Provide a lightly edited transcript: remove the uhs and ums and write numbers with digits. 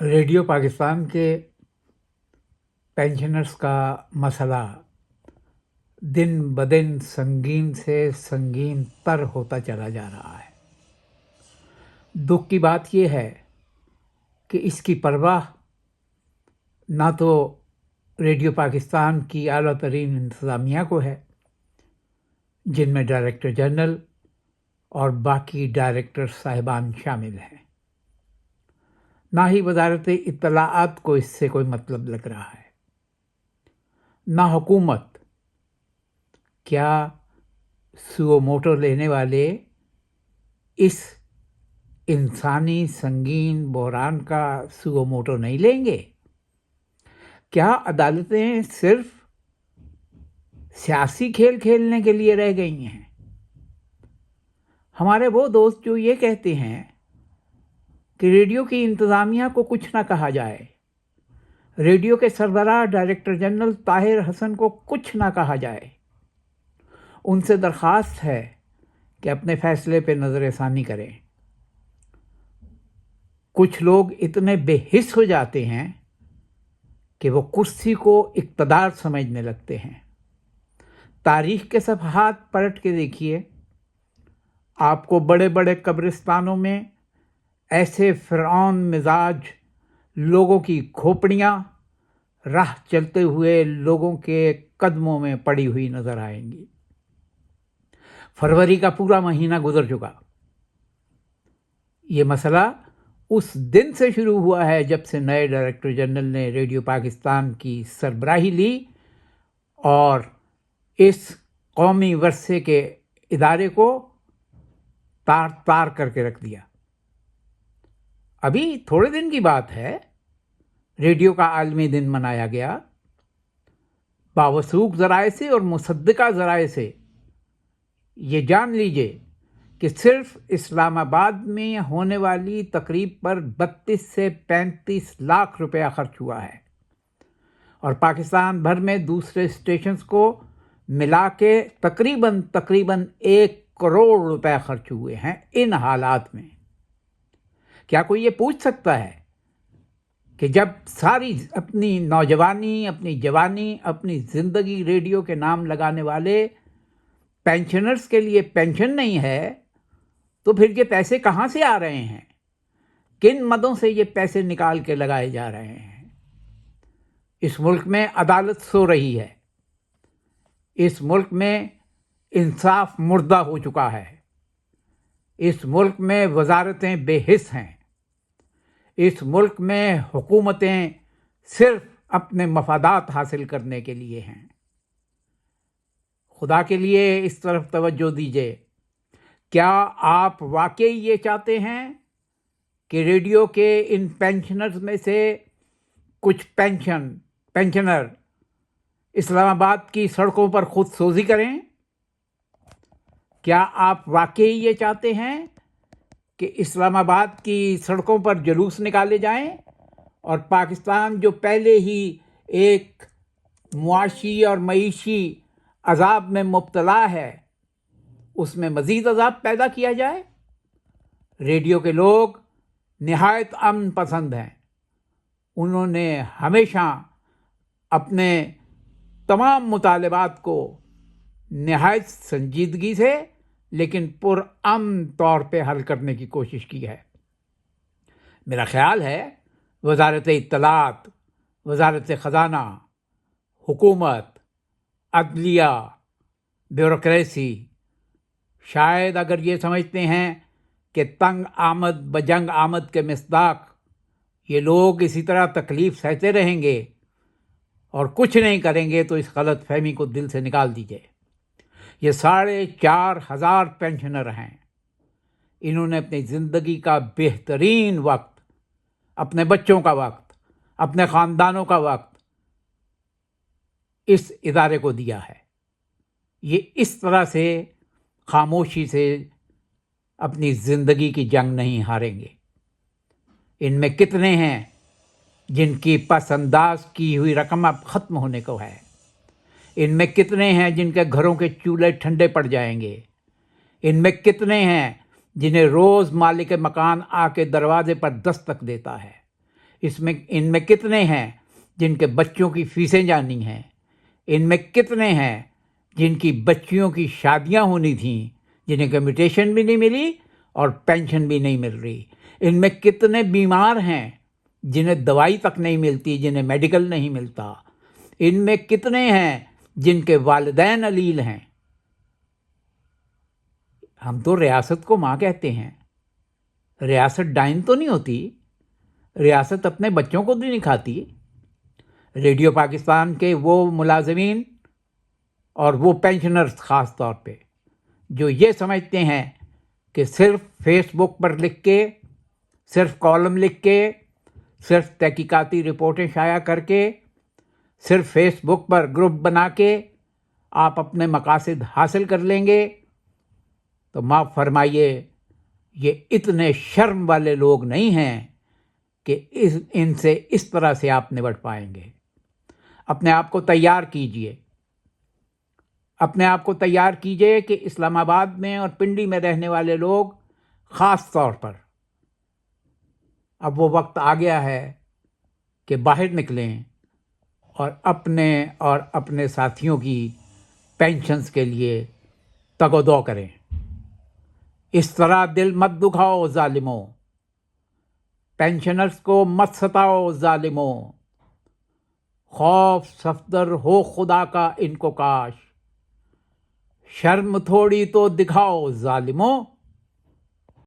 Radio Pakistan کے pensioners کا مسئلہ دن بدن سنگین سے سنگین تر ہوتا چلا جا رہا ہے۔ دکھ کی بات یہ ہے کہ اس کی پرواہ نہ تو ریڈیو پاکستان کی اعلیٰ ترین انتظامیہ کو ہے، جن میں ڈائریکٹر جنرل اور باقی ڈائریکٹر صاحبان شامل ہیں، نہ ہی وزارت اطلاعات کو اس سے کوئی مطلب لگ رہا ہے، نہ حکومت۔ کیا سو موٹو لینے والے اس انسانی سنگین بحران کا سو موٹو نہیں لیں گے؟ کیا عدالتیں صرف سیاسی کھیل کھیلنے کے لیے رہ گئی ہیں؟ ہمارے وہ دوست جو یہ کہتے ہیں کہ ریڈیو کی انتظامیہ کو کچھ نہ کہا جائے، ریڈیو کے سربراہ ڈائریکٹر جنرل طاہر حسن کو کچھ نہ کہا جائے، ان سے درخواست ہے کہ اپنے فیصلے پہ نظر ثانی کریں۔ کچھ لوگ اتنے بے حس ہو جاتے ہیں کہ وہ کرسی کو اقتدار سمجھنے لگتے ہیں۔ تاریخ کے صفحات پلٹ کے دیکھیے، آپ کو بڑے بڑے قبرستانوں میں ایسے فرعون مزاج لوگوں کی کھوپڑیاں راہ چلتے ہوئے لوگوں کے قدموں میں پڑی ہوئی نظر آئیں گی۔ فروری کا پورا مہینہ گزر چکا۔ یہ مسئلہ اس دن سے شروع ہوا ہے جب سے نئے ڈائریکٹر جنرل نے ریڈیو پاکستان کی سربراہی لی اور اس قومی ورثے کے ادارے کو تار تار کر کے رکھ دیا۔ ابھی تھوڑے دن کی بات ہے، ریڈیو کا عالمی دن منایا گیا۔ باوثوق ذرائع سے اور مصدقہ ذرائع سے یہ جان لیجئے کہ صرف اسلام آباد میں ہونے والی تقریب پر 32 سے 35 لاکھ روپیہ خرچ ہوا ہے، اور پاکستان بھر میں دوسرے اسٹیشنز کو ملا کے تقریباً 1 کروڑ روپے خرچ ہوئے ہیں۔ ان حالات میں کیا کوئی یہ پوچھ سکتا ہے کہ جب ساری اپنی نوجوانی، اپنی جوانی، اپنی زندگی ریڈیو کے نام لگانے والے پینشنرز کے لیے پینشن نہیں ہے، تو پھر یہ پیسے کہاں سے آ رہے ہیں؟ کن مدوں سے یہ پیسے نکال کے لگائے جا رہے ہیں؟ اس ملک میں عدالت سو رہی ہے، اس ملک میں انصاف مردہ ہو چکا ہے، اس ملک میں وزارتیں بے حس ہیں، اس ملک میں حکومتیں صرف اپنے مفادات حاصل کرنے کے لیے ہیں۔ خدا کے لیے اس طرف توجہ دیجیے۔ کیا آپ واقعی یہ چاہتے ہیں کہ ریڈیو کے ان پینشنرز میں سے کچھ پینشنر اسلام آباد کی سڑکوں پر خود سوزی کریں؟ کیا آپ واقعی یہ چاہتے ہیں کہ اسلام آباد کی سڑکوں پر جلوس نکالے جائیں اور پاکستان جو پہلے ہی ایک معاشی اور معیشی عذاب میں مبتلا ہے، اس میں مزید عذاب پیدا کیا جائے؟ ریڈیو کے لوگ نہایت امن پسند ہیں۔ انہوں نے ہمیشہ اپنے تمام مطالبات کو نہایت سنجیدگی سے لیکن پرامن طور پہ حل کرنے کی کوشش کی ہے۔ میرا خیال ہے وزارت اطلاعات، وزارت خزانہ، حکومت، عدلیہ، بیوروکریسی شاید اگر یہ سمجھتے ہیں کہ تنگ آمد بجنگ آمد کے مصداق یہ لوگ اسی طرح تکلیف سہتے رہیں گے اور کچھ نہیں کریں گے، تو اس غلط فہمی کو دل سے نکال دیجیے۔ یہ 4,500 پینشنر ہیں۔ انہوں نے اپنی زندگی کا بہترین وقت، اپنے بچوں کا وقت، اپنے خاندانوں کا وقت اس ادارے کو دیا ہے۔ یہ اس طرح سے خاموشی سے اپنی زندگی کی جنگ نہیں ہاریں گے۔ ان میں کتنے ہیں جن کی پس انداز کی ہوئی رقم اب ختم ہونے کو ہے؟ ان میں کتنے ہیں جن کے گھروں کے چولہے ٹھنڈے پڑ جائیں گے؟ ان میں کتنے ہیں جنہیں روز مالک مکان آ کے دروازے پر دستک دیتا ہے؟ ان میں کتنے ہیں جن کے بچوں کی فیسیں جانی ہیں؟ ان میں کتنے ہیں جن کی بچیوں کی شادیاں ہونی تھیں، جنہیں کمیٹیشن بھی نہیں ملی اور پینشن بھی نہیں مل رہی؟ ان میں کتنے بیمار ہیں جنہیں دوائی تک نہیں ملتی، جنہیں میڈیکل نہیں ملتا؟ ان میں کتنے ہیں جن کے والدین علیل ہیں؟ ہم تو ریاست کو ماں کہتے ہیں، ریاست ڈائن تو نہیں ہوتی، ریاست اپنے بچوں کو بھی نہیں کھاتی۔ ریڈیو پاکستان کے وہ ملازمین اور وہ پینشنرز خاص طور پہ جو یہ سمجھتے ہیں کہ صرف فیس بک پر لکھ کے، صرف کالم لکھ کے، صرف تحقیقاتی رپورٹیں شائع کر کے، صرف فیس بک پر گروپ بنا کے آپ اپنے مقاصد حاصل کر لیں گے، تو معاف فرمائیے، یہ اتنے شرم والے لوگ نہیں ہیں کہ ان سے اس طرح سے آپ نبٹ پائیں گے۔ اپنے آپ کو تیار کیجئے، اپنے آپ کو تیار کیجئے کہ اسلام آباد میں اور پنڈی میں رہنے والے لوگ خاص طور پر اب وہ وقت آ گیا ہے کہ باہر نکلیں اور اپنے ساتھیوں کی پینشنز کے لیے تگ و دو کریں۔ اس طرح دل مت دکھاؤ ظالموں، پینشنرز کو مت ستاؤ ظالموں، خوف صفدر ہو خدا کا ان کو کاش، شرم تھوڑی تو دکھاؤ ظالموں،